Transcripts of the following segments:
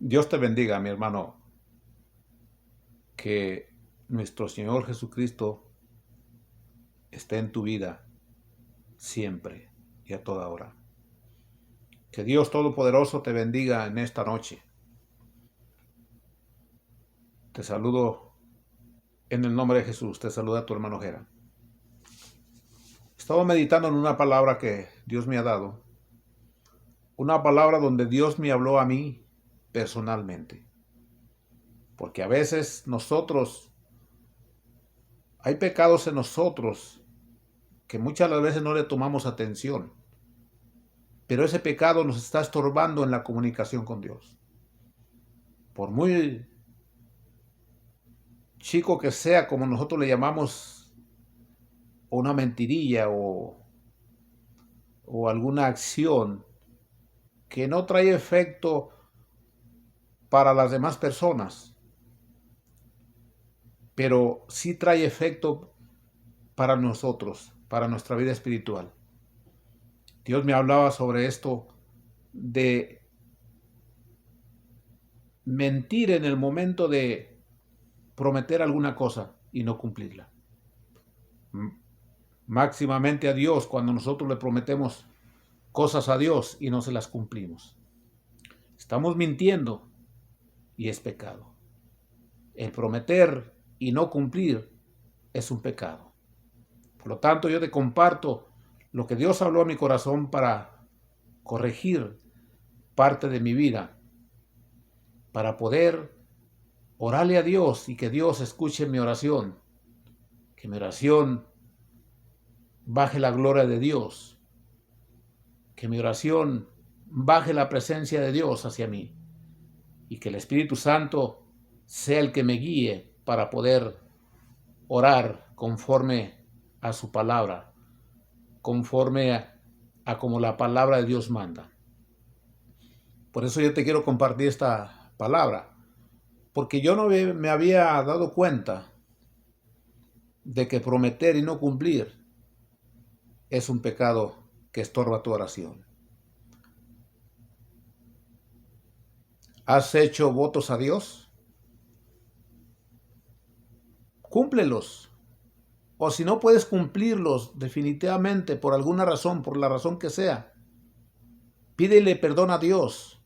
Dios te bendiga, mi hermano, que nuestro Señor Jesucristo esté en tu vida siempre y a toda hora. Que Dios Todopoderoso te bendiga en esta noche. Te saludo en el nombre de Jesús. Te saluda tu hermano Jera. Estaba meditando en una palabra que Dios me ha dado. Una palabra donde Dios me habló a mí personalmente. Porque a veces hay pecados en nosotros que muchas de las veces no le tomamos atención. Pero ese pecado nos está estorbando en la comunicación con Dios. Por muy chico que sea, como nosotros le llamamos, una mentirilla o alguna acción que no trae efecto para las demás personas, pero sí trae efecto para nosotros, para nuestra vida espiritual. Dios me hablaba sobre esto de mentir en el momento de prometer alguna cosa y no cumplirla. Máximamente a Dios cuando nosotros le prometemos cosas a Dios y no se las cumplimos. Estamos mintiendo y es pecado. El prometer y no cumplir es un pecado. Por lo tanto, yo te comparto lo que Dios habló a mi corazón para corregir parte de mi vida, para poder orarle a Dios y que Dios escuche mi oración, que mi oración baje la gloria de Dios, que mi oración baje la presencia de Dios hacia mí y que el Espíritu Santo sea el que me guíe para poder orar conforme a su palabra, conforme a como la palabra de Dios manda. Por eso yo te quiero compartir esta palabra, porque yo no me había dado cuenta de que prometer y no cumplir es un pecado que estorba tu oración. ¿Has hecho votos a Dios? Cúmplelos. O si no puedes cumplirlos definitivamente por alguna razón, por la razón que sea, pídele perdón a Dios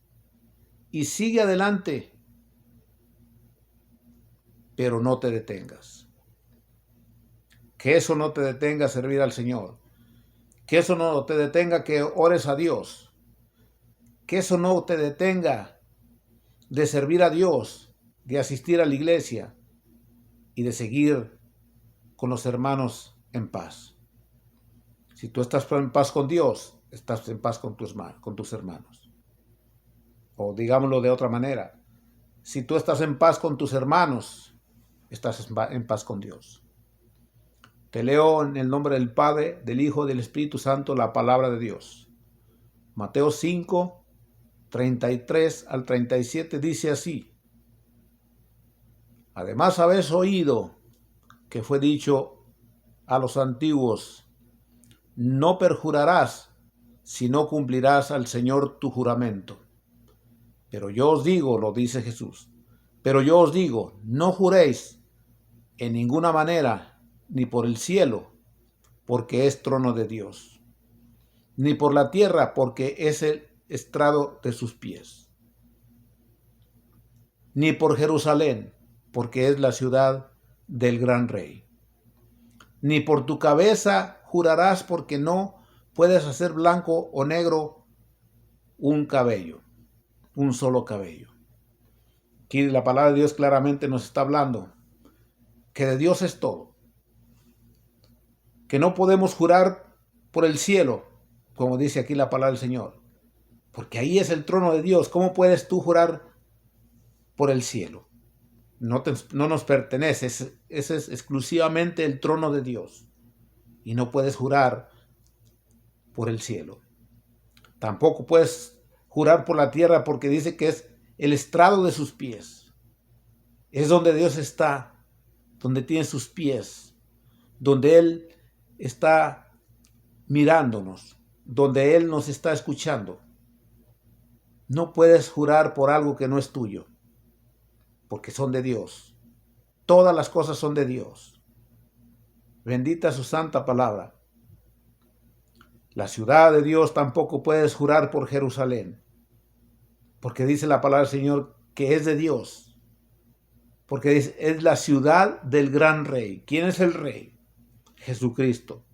y sigue adelante, pero no te detengas. Que eso no te detenga a servir al Señor. Que eso no te detenga que ores a Dios. Que eso no te detenga de servir a Dios, de asistir a la iglesia y de seguir con los hermanos en paz. Si tú estás en paz con Dios, estás en paz con tus hermanos. O digámoslo de otra manera, si tú estás en paz con tus hermanos, estás en paz con Dios. Te leo en el nombre del Padre, del Hijo y del Espíritu Santo la palabra de Dios. Mateo 5, 33 al 37 dice así: Además habéis oído que fue dicho a los antiguos: no perjurarás, si no cumplirás al Señor tu juramento. Pero yo os digo, lo dice Jesús, pero yo os digo, no juréis en ninguna manera, ni por el cielo, porque es trono de Dios, ni por la tierra, porque es el estrado de sus pies, ni por Jerusalén, porque es la ciudad del gran rey. Ni por tu cabeza jurarás, porque no puedes hacer blanco o negro un cabello, un solo cabello. Aquí la palabra de Dios claramente nos está hablando que de Dios es todo, que no podemos jurar por el cielo, como dice aquí la palabra del Señor, porque ahí es el trono de Dios. ¿Cómo puedes tú jurar por el cielo? No nos pertenece, ese es exclusivamente el trono de Dios y no puedes jurar por el cielo. Tampoco puedes jurar por la tierra, porque dice que es el estrado de sus pies. Es donde Dios está, donde tiene sus pies, donde Él está mirándonos, donde Él nos está escuchando. No puedes jurar por algo que no es tuyo, porque son de Dios. Todas las cosas son de Dios. Bendita su santa palabra. La ciudad de Dios tampoco puedes jurar por Jerusalén, porque dice la palabra del Señor que es de Dios, porque es la ciudad del gran rey. ¿Quién es el rey? Jesucristo,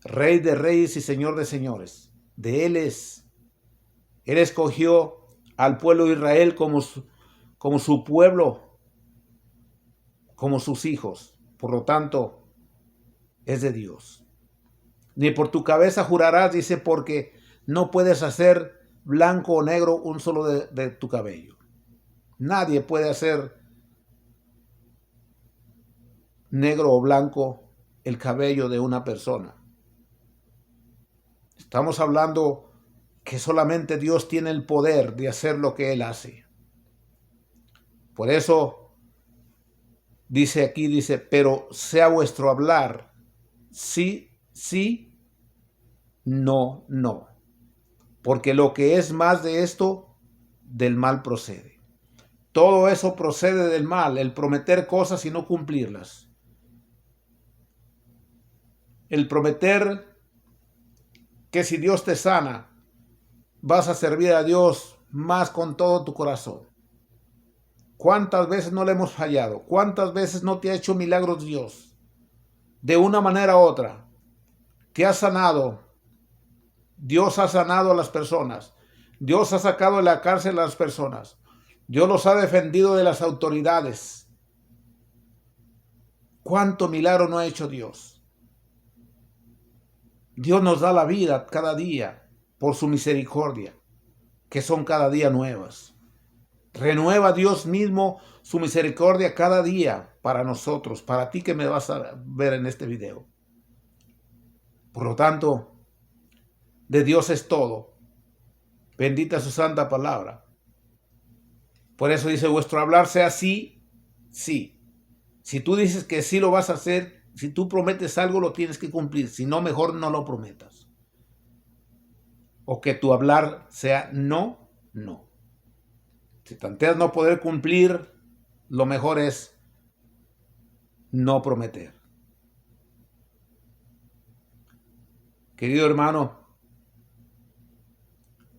Rey de reyes y Señor de señores. De Él es. Él escogió al pueblo de Israel como su pueblo, como sus hijos. Por lo tanto, es de Dios. Ni por tu cabeza jurarás, dice, porque no puedes hacer blanco o negro un solo de tu cabello. Nadie puede hacer negro o blanco el cabello de una persona. Estamos hablando que solamente Dios tiene el poder de hacer lo que Él hace. Por eso dice aquí, dice, pero sea vuestro hablar sí, sí, no, no. Porque lo que es más de esto, del mal procede. Todo eso procede del mal, el prometer cosas y no cumplirlas. El prometer que si Dios te sana, vas a servir a Dios más con todo tu corazón. ¿Cuántas veces no le hemos fallado? ¿Cuántas veces no te ha hecho milagros Dios? De una manera u otra. Te ha sanado. Dios ha sanado a las personas. Dios ha sacado de la cárcel a las personas. Dios los ha defendido de las autoridades. ¿Cuánto milagro no ha hecho Dios? Dios nos da la vida cada día por su misericordia, que son cada día nuevas. Renueva Dios mismo su misericordia cada día para nosotros, para ti que me vas a ver en este video. Por lo tanto, de Dios es todo. Bendita su santa palabra. Por eso dice, vuestro hablar sea sí, sí. Si tú dices que sí lo vas a hacer, si tú prometes algo, lo tienes que cumplir. Si no, mejor no lo prometas. O que tu hablar sea no, no. Si tanteas no poder cumplir, lo mejor es no prometer. Querido hermano,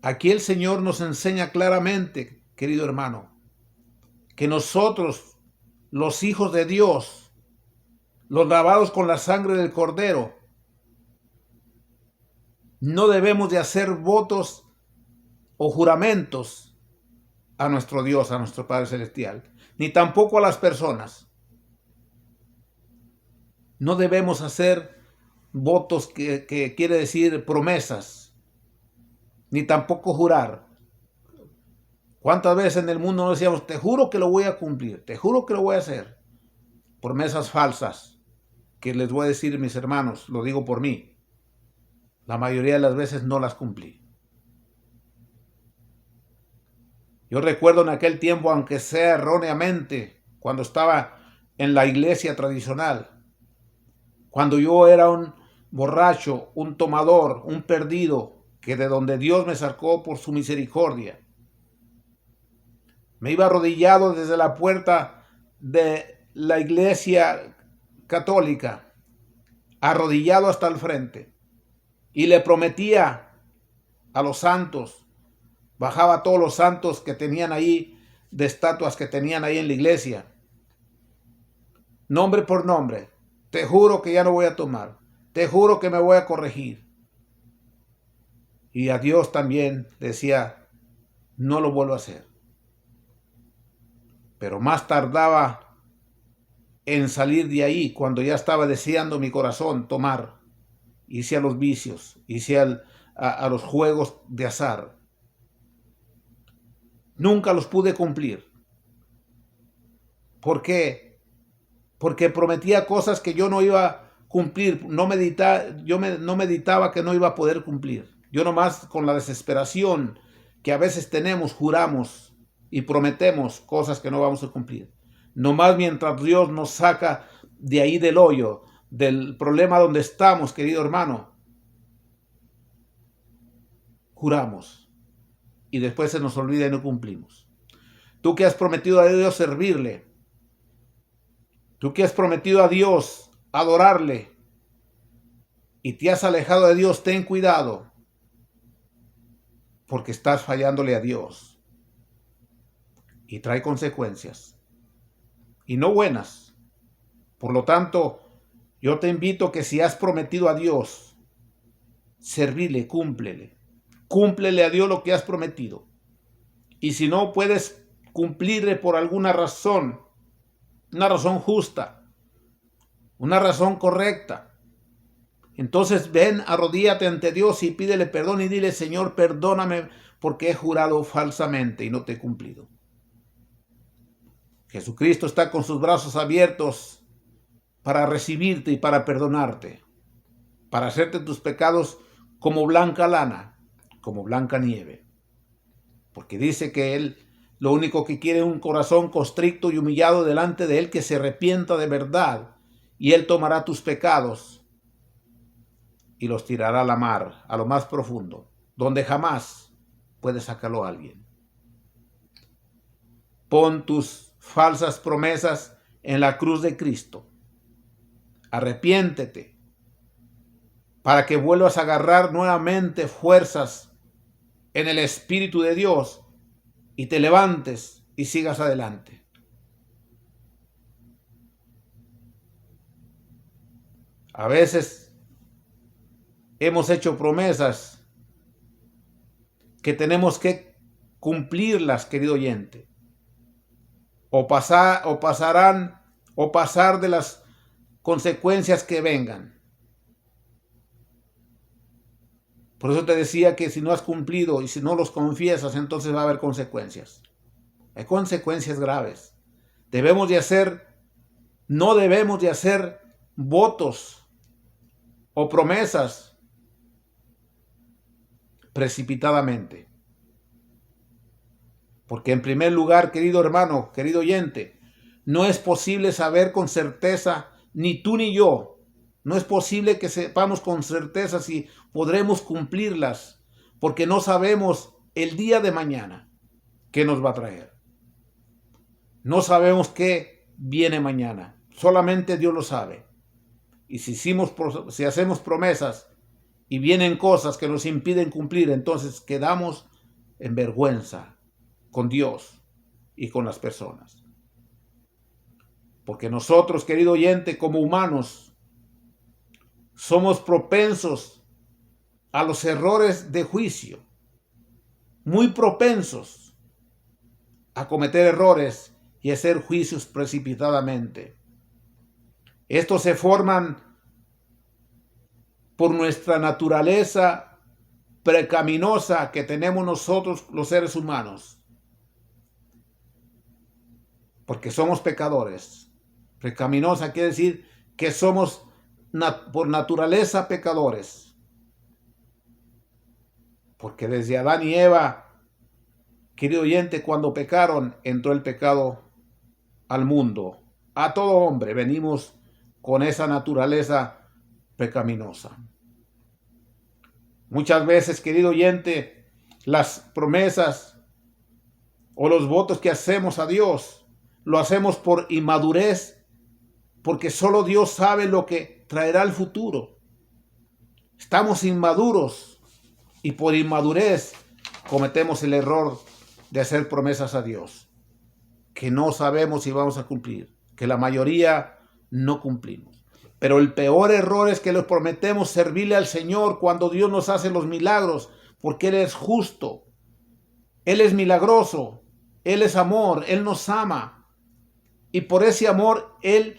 aquí el Señor nos enseña claramente, querido hermano, que nosotros, los hijos de Dios, los lavados con la sangre del Cordero, no debemos de hacer votos o juramentos a nuestro Dios, a nuestro Padre Celestial, ni tampoco a las personas. No debemos hacer votos que quiere decir promesas, ni tampoco jurar. ¿Cuántas veces en el mundo nos decíamos, te juro que lo voy a cumplir, te juro que lo voy a hacer? Promesas falsas, que les voy a decir, mis hermanos, lo digo por mí. La mayoría de las veces no las cumplí. Yo recuerdo en aquel tiempo, aunque sea erróneamente, cuando estaba en la iglesia tradicional, cuando yo era un borracho, un tomador, un perdido, que de donde Dios me sacó por su misericordia, me iba arrodillado desde la puerta de la iglesia católica, arrodillado hasta el frente, y le prometía a los santos, bajaba a todos los santos que tenían ahí, de estatuas que tenían ahí en la iglesia, nombre por nombre, te juro que ya no voy a tomar, te juro que me voy a corregir. Y a Dios también decía, no lo vuelvo a hacer. Pero más tardaba en salir de ahí, cuando ya estaba deseando mi corazón tomar, hice a los vicios, hice a los juegos de azar. Nunca los pude cumplir. ¿Por qué? Porque prometía cosas que yo no iba a cumplir. No meditaba que no iba a poder cumplir. Yo nomás con la desesperación que a veces tenemos, juramos y prometemos cosas que no vamos a cumplir. Nomás mientras Dios nos saca de ahí del hoyo, del problema donde estamos, querido hermano, juramos y después se nos olvida y no cumplimos. Tú que has prometido a Dios servirle, tú que has prometido a Dios adorarle y te has alejado de Dios, ten cuidado, porque estás fallándole a Dios y trae consecuencias, y no buenas. Por lo tanto, yo te invito que si has prometido a Dios, servirle, cúmplele. Cúmplele a Dios lo que has prometido. Y si no puedes cumplirle por alguna razón, una razón justa, una razón correcta, entonces ven, arrodíllate ante Dios y pídele perdón y dile: Señor, perdóname porque he jurado falsamente y no te he cumplido. Jesucristo está con sus brazos abiertos para recibirte y para perdonarte, para hacerte tus pecados como blanca lana, como blanca nieve. Porque dice que Él lo único que quiere es un corazón constricto y humillado delante de Él, que se arrepienta de verdad, y Él tomará tus pecados y los tirará a la mar, a lo más profundo, donde jamás puede sacarlo a alguien. Pon tus falsas promesas en la cruz de Cristo. Arrepiéntete para que vuelvas a agarrar nuevamente fuerzas en el Espíritu de Dios y te levantes y sigas adelante. A veces hemos hecho promesas que tenemos que cumplirlas, querido oyente, o pasar de las consecuencias que vengan. Por eso te decía que si no has cumplido y si no los confiesas, entonces va a haber consecuencias. Hay consecuencias graves. No debemos de hacer votos o promesas precipitadamente. Porque en primer lugar, querido hermano, querido oyente, no es posible saber con certeza, ni tú ni yo, no es posible que sepamos con certeza si podremos cumplirlas, porque no sabemos el día de mañana qué nos va a traer. No sabemos qué viene mañana, solamente Dios lo sabe. Y si hacemos promesas y vienen cosas que nos impiden cumplir, entonces quedamos en vergüenza con Dios y con las personas. Porque nosotros, querido oyente, como humanos, somos propensos a los errores de juicio, muy propensos a cometer errores y hacer juicios precipitadamente. Estos se forman por nuestra naturaleza pecaminosa que tenemos nosotros los seres humanos, porque somos pecadores. Pecaminosa quiere decir que somos por naturaleza pecadores, porque desde Adán y Eva, querido oyente, cuando pecaron, entró el pecado al mundo. A todo hombre venimos con esa naturaleza pecaminosa. Muchas veces, querido oyente, las promesas o los votos que hacemos a Dios, lo hacemos por inmadurez, porque solo Dios sabe lo que traerá el futuro. Estamos inmaduros y por inmadurez cometemos el error de hacer promesas a Dios que no sabemos si vamos a cumplir, que la mayoría no cumplimos. Pero el peor error es que les prometemos servirle al Señor cuando Dios nos hace los milagros, porque Él es justo, Él es milagroso, Él es amor, Él nos ama. Y por ese amor Él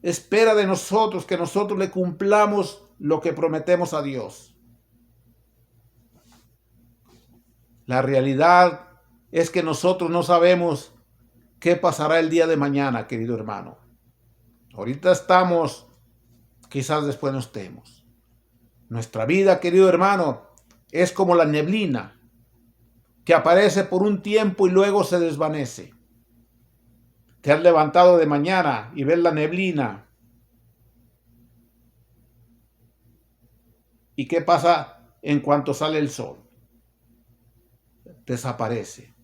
espera de nosotros que nosotros le cumplamos lo que prometemos a Dios. La realidad es que nosotros no sabemos qué pasará el día de mañana, querido hermano. Ahorita estamos, quizás después no estemos. Nuestra vida, querido hermano, es como la neblina que aparece por un tiempo y luego se desvanece. Te has levantado de mañana y ves la neblina. ¿Y qué pasa en cuanto sale el sol? desaparece.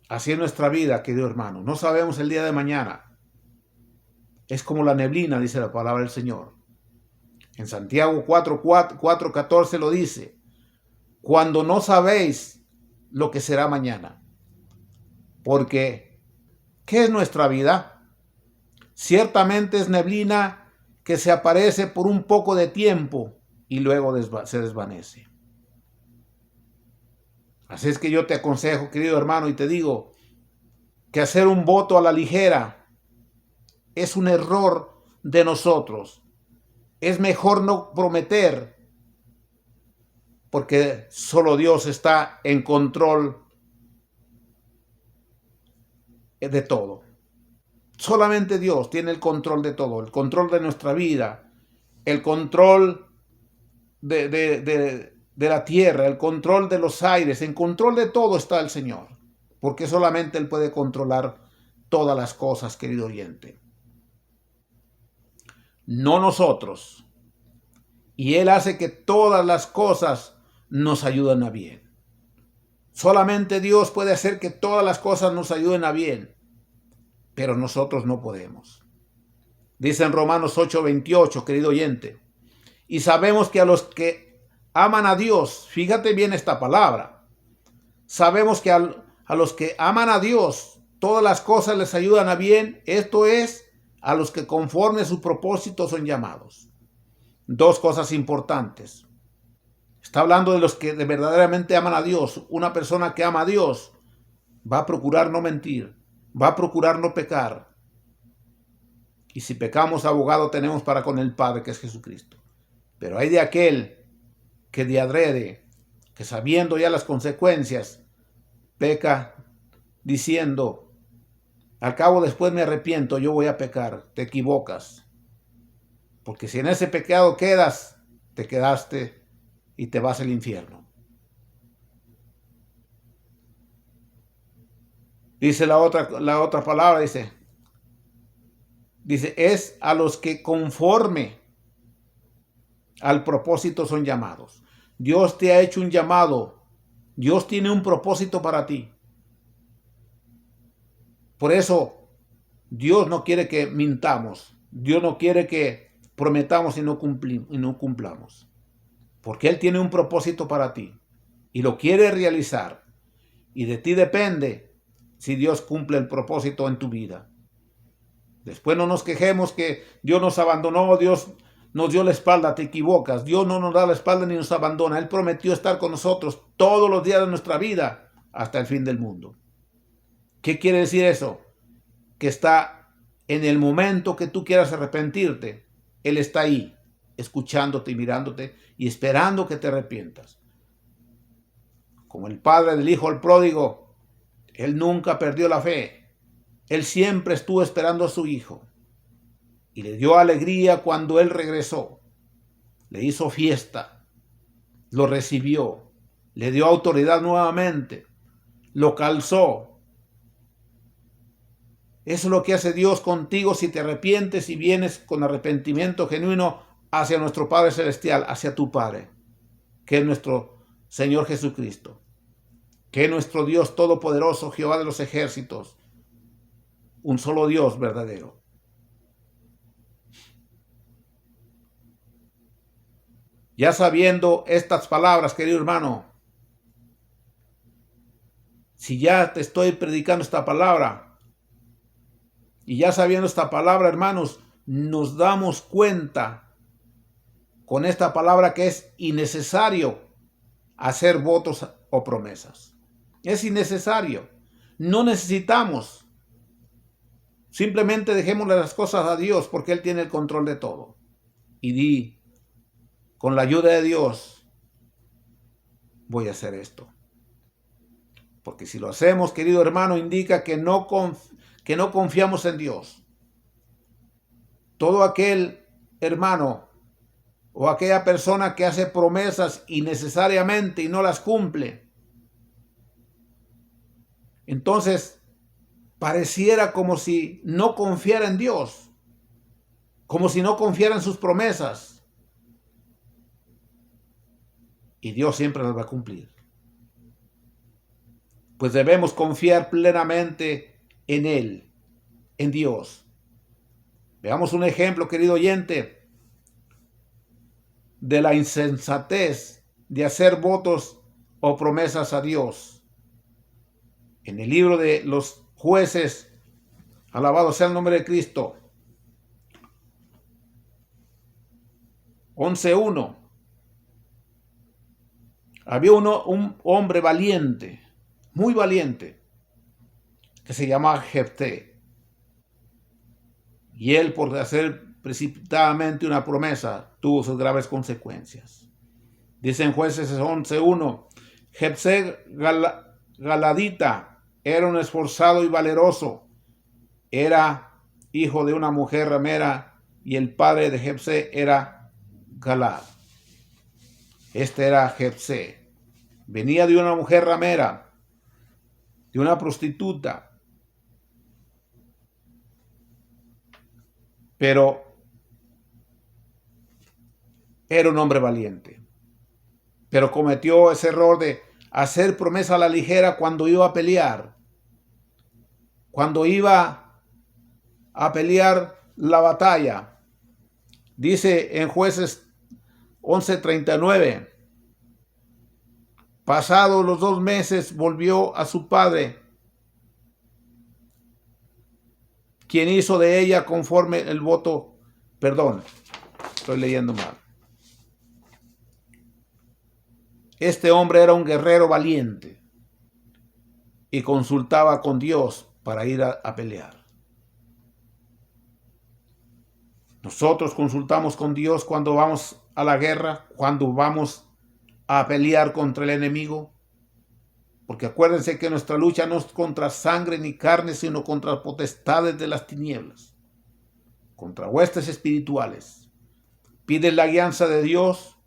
Así es nuestra vida, querido hermano. No sabemos el día de mañana. Es como la neblina, dice la palabra del Señor. En Santiago 4:14 lo dice. Cuando no sabéis lo que será mañana. Porque, ¿qué es nuestra vida? Ciertamente es neblina que se aparece por un poco de tiempo y luego se desvanece. Así es que yo te aconsejo, querido hermano, y te digo que hacer un voto a la ligera es un error de nosotros. Es mejor no prometer, porque solo Dios está en control de todo. Solamente Dios tiene el control de todo, el control de nuestra vida, el control de la tierra, el control de los aires, en control de todo está el Señor, porque solamente Él puede controlar todas las cosas, querido oyente. No nosotros. Y Él hace que todas las cosas nos ayuden a bien. Solamente Dios puede hacer que todas las cosas nos ayuden a bien, pero nosotros no podemos. Dice en Romanos 8:28, querido oyente, y sabemos que a los que aman a Dios, fíjate bien esta palabra, sabemos que a los que aman a Dios, todas las cosas les ayudan a bien, esto es, a los que conforme a su propósito son llamados. Dos cosas importantes. Está hablando de los que verdaderamente aman a Dios. Una persona que ama a Dios va a procurar no mentir, va a procurar no pecar. Y si pecamos, abogado tenemos para con el Padre, que es Jesucristo. Pero hay de aquel que de adrede, que sabiendo ya las consecuencias, peca diciendo, al cabo después me arrepiento, yo voy a pecar. Te equivocas. Porque si en ese pecado quedas, te quedaste y te vas al infierno. Dice la otra palabra, dice, es a los que conforme al propósito son llamados. Dios te ha hecho un llamado. Dios tiene un propósito para ti. Por eso, Dios no quiere que mintamos. Dios no quiere que prometamos y no cumplamos. Porque Él tiene un propósito para ti. Y lo quiere realizar. Y de ti depende si Dios cumple el propósito en tu vida. Después no nos quejemos que Dios nos abandonó, Dios nos dio la espalda, te equivocas. Dios no nos da la espalda ni nos abandona. Él prometió estar con nosotros todos los días de nuestra vida hasta el fin del mundo. ¿Qué quiere decir eso? Que está en el momento que tú quieras arrepentirte, Él está ahí, escuchándote y mirándote y esperando que te arrepientas. Como el padre del hijo al pródigo, Él nunca perdió la fe. Él siempre estuvo esperando a su hijo. Y le dio alegría cuando Él regresó. Le hizo fiesta. Lo recibió. Le dio autoridad nuevamente. Lo calzó. Eso es lo que hace Dios contigo si te arrepientes y vienes con arrepentimiento genuino hacia nuestro Padre Celestial, hacia tu Padre, que es nuestro Señor Jesucristo, que es nuestro Dios todopoderoso, Jehová de los ejércitos, un solo Dios verdadero. Ya sabiendo estas palabras, querido hermano, si ya te estoy predicando esta palabra, y ya sabiendo esta palabra, hermanos, nos damos cuenta con esta palabra que es innecesario hacer votos o promesas. Es innecesario. No necesitamos. Simplemente dejémosle las cosas a Dios porque Él tiene el control de todo. Y di, con la ayuda de Dios, voy a hacer esto. Porque si lo hacemos, querido hermano, indica que no confiamos en Dios. Todo aquel hermano o aquella persona que hace promesas innecesariamente y no las cumple, entonces pareciera como si no confiara en Dios, como si no confiara en sus promesas. Y Dios siempre las va a cumplir. pues debemos confiar plenamente en Él, en Dios. Veamos un ejemplo, querido oyente, de la insensatez de hacer votos o promesas a Dios. En el libro de los Jueces, alabado sea el nombre de Cristo, 11:1. Había un hombre valiente, muy valiente, que se llamaba Jefté. Y él, por hacer precipitadamente una promesa, tuvo sus graves consecuencias. Dice en Jueces 11:1, Jefté Galadita era un esforzado y valeroso. Era hijo de una mujer ramera y el padre de Jefté era Galad. Este era Jefté. Venía de una mujer ramera, de una prostituta. Pero era un hombre valiente. Pero cometió ese error de hacer promesa a la ligera cuando iba a pelear. Cuando iba a pelear la batalla. Dice en Jueces 11:39. Pasados los 2 meses volvió a su padre, quien hizo de ella conforme el voto. Perdón, estoy leyendo mal. Este hombre era un guerrero valiente y consultaba con Dios para ir a pelear. Nosotros consultamos con Dios cuando vamos a la guerra, cuando vamos a pelear contra el enemigo. Porque acuérdense que nuestra lucha no es contra sangre ni carne, sino contra potestades de las tinieblas, contra huestes espirituales. Pides la guianza de Dios,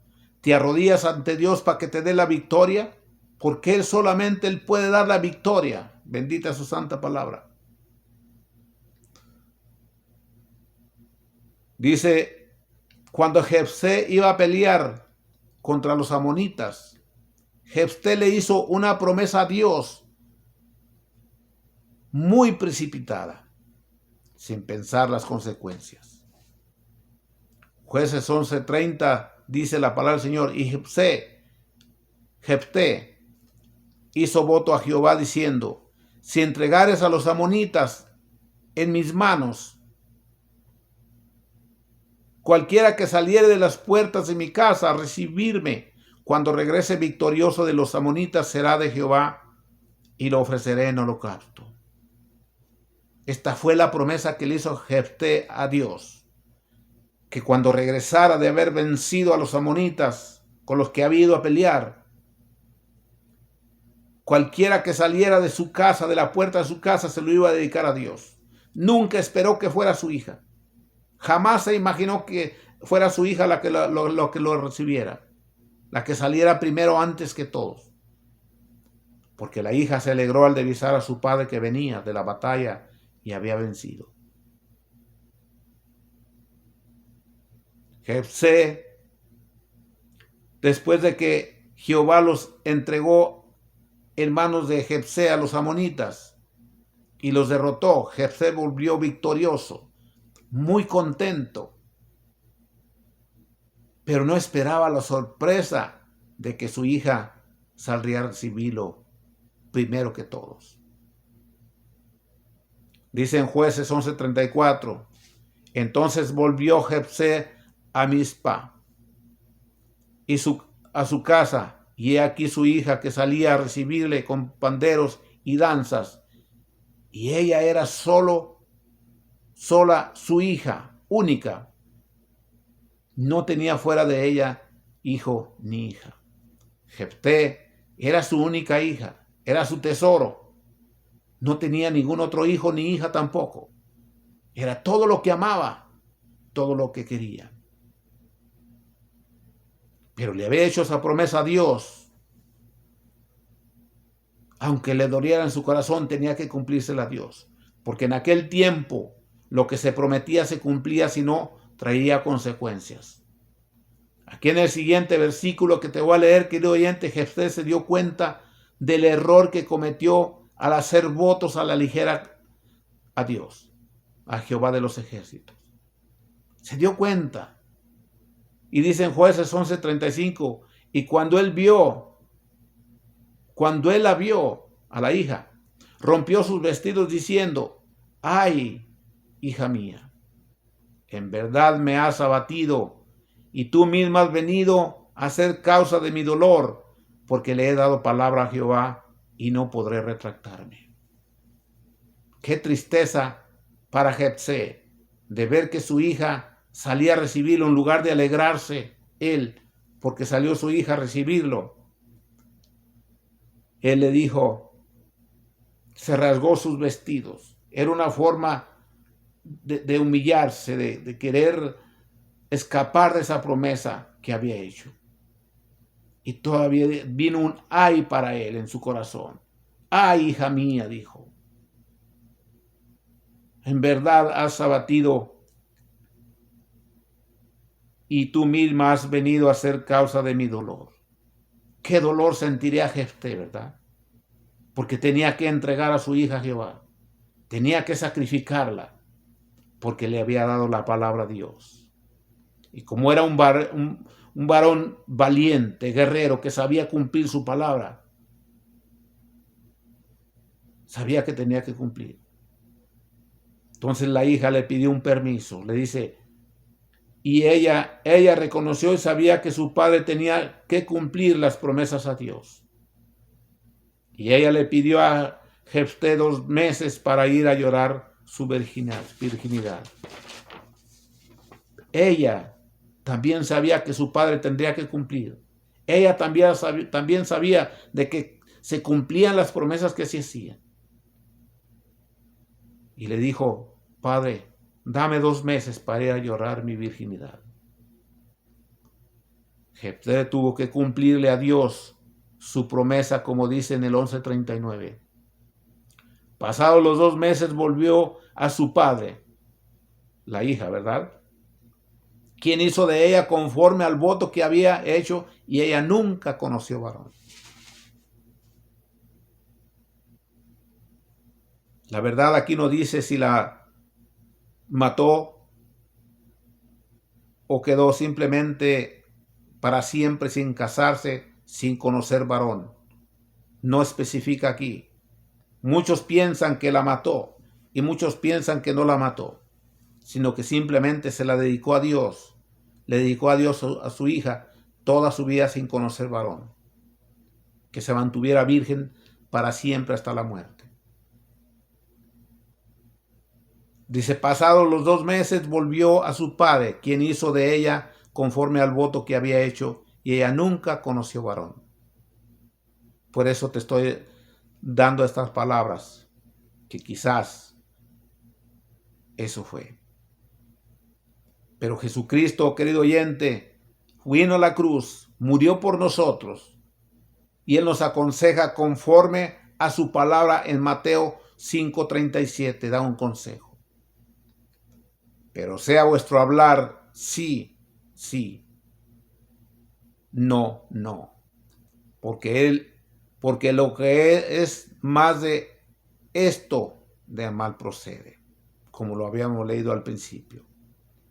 te arrodillas ante Dios para que te dé la victoria, porque solamente Él puede dar la victoria. Bendita su santa palabra. Dice, cuando Jefté iba a pelear contra los amonitas, Jefté le hizo una promesa a Dios muy precipitada, sin pensar las consecuencias. Jueces 11:30 dice la palabra del Señor, y Jefté hizo voto a Jehová diciendo, si entregares a los amonitas en mis manos, cualquiera que saliere de las puertas de mi casa a recibirme, cuando regrese victorioso de los amonitas será de Jehová y lo ofreceré en holocausto. Esta fue la promesa que le hizo Jefté a Dios, que cuando regresara de haber vencido a los amonitas con los que había ido a pelear, cualquiera que saliera de su casa, de la puerta de su casa, se lo iba a dedicar a Dios. Nunca esperó que fuera su hija. Jamás se imaginó que fuera su hija la que lo recibiera, la que saliera primero antes que todos. Porque la hija se alegró al divisar a su padre que venía de la batalla y había vencido. Jefté, después de que Jehová los entregó en manos de Jefté a los amonitas y los derrotó, Jefté volvió victorioso, muy contento. Pero no esperaba la sorpresa de que su hija saldría a recibirlo primero que todos. Dice en Jueces 11:34, entonces volvió Jefté a Mizpa y a su casa, y he aquí su hija que salía a recibirle con panderos y danzas, y ella era sola su hija, única. No tenía fuera de ella hijo ni hija. Jefté era su única hija, era su tesoro. No tenía ningún otro hijo ni hija tampoco. Era todo lo que amaba, todo lo que quería. Pero le había hecho esa promesa a Dios. Aunque le doliera en su corazón, tenía que cumplírsela a Dios. Porque en aquel tiempo lo que se prometía se cumplía, si no, traía consecuencias. Aquí en el siguiente versículo que te voy a leer, querido oyente, Jefté se dio cuenta del error que cometió al hacer votos a la ligera a Dios, a Jehová de los ejércitos. Se dio cuenta. Y dice en Jueces 11:35, y cuando él la vio a la hija, rompió sus vestidos diciendo: ay, hija mía, en verdad me has abatido, y tú misma has venido a ser causa de mi dolor, porque le he dado palabra a Jehová y no podré retractarme. Qué tristeza para Jefté de ver que su hija salía a recibirlo en lugar de alegrarse él, porque salió su hija a recibirlo. Él le dijo, se rasgó sus vestidos. Era una forma de humillarse, de querer escapar de esa promesa que había hecho. Y todavía vino un ay para él en su corazón. Ay, hija mía, dijo, en verdad has abatido y tú misma has venido a ser causa de mi dolor. Qué dolor sentiría Jefté, ¿verdad? Porque tenía que entregar a su hija a Jehová. Tenía que sacrificarla porque le había dado la palabra a Dios. Y como era un varón valiente, guerrero, que sabía cumplir su palabra, sabía que tenía que cumplir. Entonces la hija le pidió un permiso, le dice, y ella reconoció y sabía que su padre tenía que cumplir las promesas a Dios. Y ella le pidió a Jefté 2 meses para ir a llorar su virginidad. Ella también sabía que su padre tendría que cumplir. Ella también sabía de que se cumplían las promesas que se hacían. Y le dijo, padre, dame 2 meses para ir a llorar mi virginidad. Jefté tuvo que cumplirle a Dios su promesa, como dice en el 11:39. Pasados los 2 meses volvió a su padre, la hija, ¿verdad? Quien hizo de ella conforme al voto que había hecho, y ella nunca conoció varón. La verdad aquí no dice si la mató o quedó simplemente para siempre sin casarse, sin conocer varón. No especifica aquí. Muchos piensan que la mató y muchos piensan que no la mató, sino que simplemente se la dedicó a Dios. Le dedicó a Dios a su hija toda su vida sin conocer varón. Que se mantuviera virgen para siempre hasta la muerte. Dice, pasados los 2 meses volvió a su padre, quien hizo de ella conforme al voto que había hecho, y ella nunca conoció varón. Por eso te estoy dando estas palabras, que quizás eso fue. Pero Jesucristo, querido oyente, vino a la cruz, murió por nosotros, y Él nos aconseja conforme a su palabra en Mateo 5:37, da un consejo. Pero sea vuestro hablar sí, sí, no, no. Porque lo que es más de esto, de mal procede, como lo habíamos leído al principio.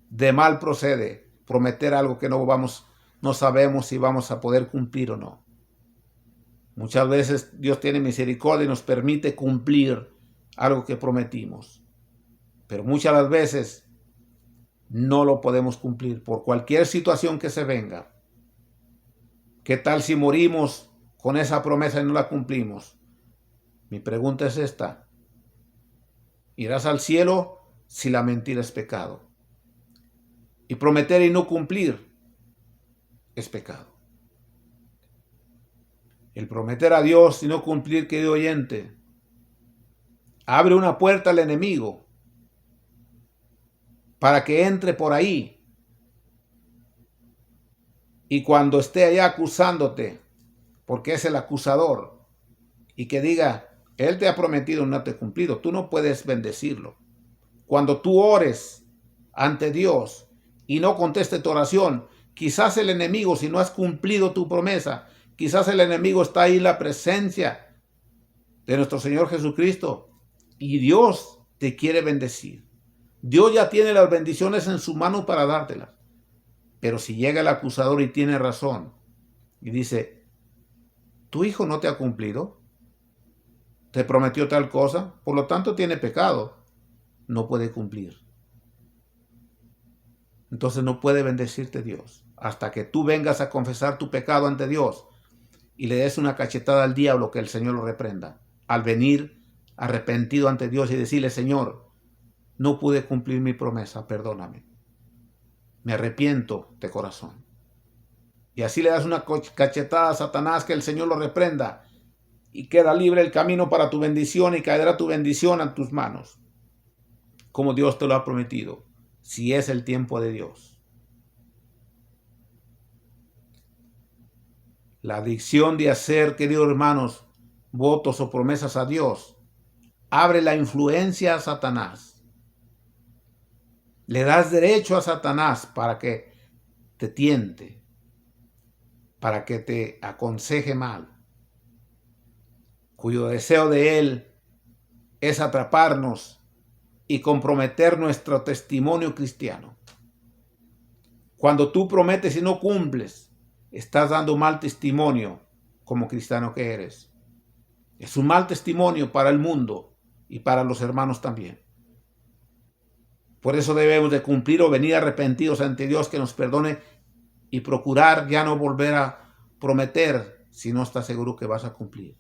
De mal procede prometer algo que no sabemos si vamos a poder cumplir o no. Muchas veces Dios tiene misericordia y nos permite cumplir algo que prometimos. Pero muchas las veces no lo podemos cumplir por cualquier situación que se venga. ¿Qué tal si morimos con esa promesa y no la cumplimos? Mi pregunta es esta. ¿Irás al cielo si la mentira es pecado? Y prometer y no cumplir es pecado. El prometer a Dios y no cumplir, querido oyente, abre una puerta al enemigo para que entre por ahí. Y cuando esté allá acusándote, porque es el acusador, y que diga, él te ha prometido y no te ha cumplido, tú no puedes bendecirlo. Cuando tú ores ante Dios y no conteste tu oración, quizás el enemigo, si no has cumplido tu promesa, Quizás el enemigo está ahí en la presencia de nuestro Señor Jesucristo y Dios te quiere bendecir. Dios ya tiene las bendiciones en su mano para dártelas. Pero si llega el acusador y tiene razón y dice, ¿tu hijo no te ha cumplido? ¿Te prometió tal cosa? Por lo tanto tiene pecado. No puede cumplir. Entonces no puede bendecirte Dios hasta que tú vengas a confesar tu pecado ante Dios y le des una cachetada al diablo, que el Señor lo reprenda. Al venir arrepentido ante Dios y decirle, Señor, no pude cumplir mi promesa, perdóname. Me arrepiento de corazón. Y así le das una cachetada a Satanás, que el Señor lo reprenda y queda libre el camino para tu bendición y caerá tu bendición en tus manos, como Dios te lo ha prometido, si es el tiempo de Dios. La adicción de hacer, queridos hermanos, votos o promesas a Dios, abre la influencia a Satanás. Le das derecho a Satanás para que te tiente, para que te aconseje mal, cuyo deseo de él es atraparnos y comprometer nuestro testimonio cristiano. Cuando tú prometes y no cumples, estás dando mal testimonio como cristiano que eres. Es un mal testimonio para el mundo y para los hermanos también. Por eso debemos de cumplir o venir arrepentidos ante Dios, que nos perdone, y procurar ya no volver a prometer si no estás seguro que vas a cumplir.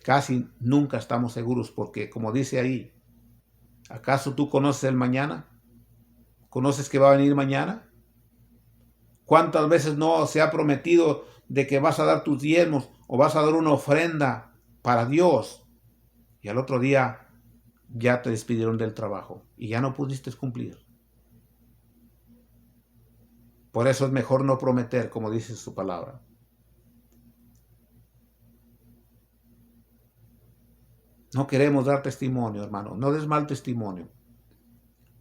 Casi nunca estamos seguros porque, como dice ahí, ¿acaso tú conoces el mañana? ¿Conoces que va a venir mañana? ¿Cuántas veces no se ha prometido de que vas a dar tus diezmos o vas a dar una ofrenda para Dios? Y al otro día ya te despidieron del trabajo y ya no pudiste cumplir. Por eso es mejor no prometer, como dice su palabra. No queremos dar testimonio, hermano. No des mal testimonio.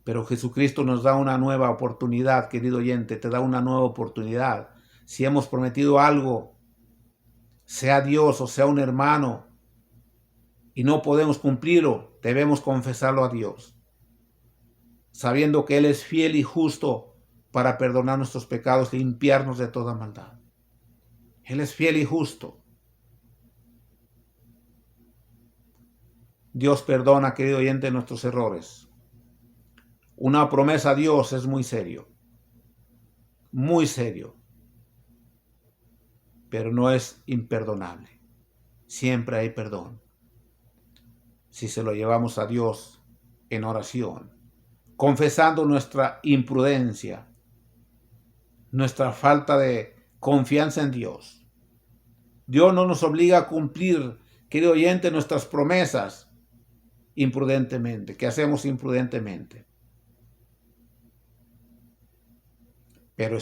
Pero Jesucristo nos da una nueva oportunidad, querido oyente, te da una nueva oportunidad. Si hemos prometido algo, sea Dios o sea un hermano, y no podemos cumplirlo, debemos confesarlo a Dios, sabiendo que Él es fiel y justo para perdonar nuestros pecados y limpiarnos de toda maldad. Él es fiel y justo. Dios perdona, querido oyente, nuestros errores. Una promesa a Dios es muy serio, pero no es imperdonable. Siempre hay perdón si se lo llevamos a Dios en oración, confesando nuestra imprudencia, nuestra falta de confianza en Dios. Dios no nos obliga a cumplir, querido oyente, nuestras promesas imprudentemente, que hacemos imprudentemente. Pero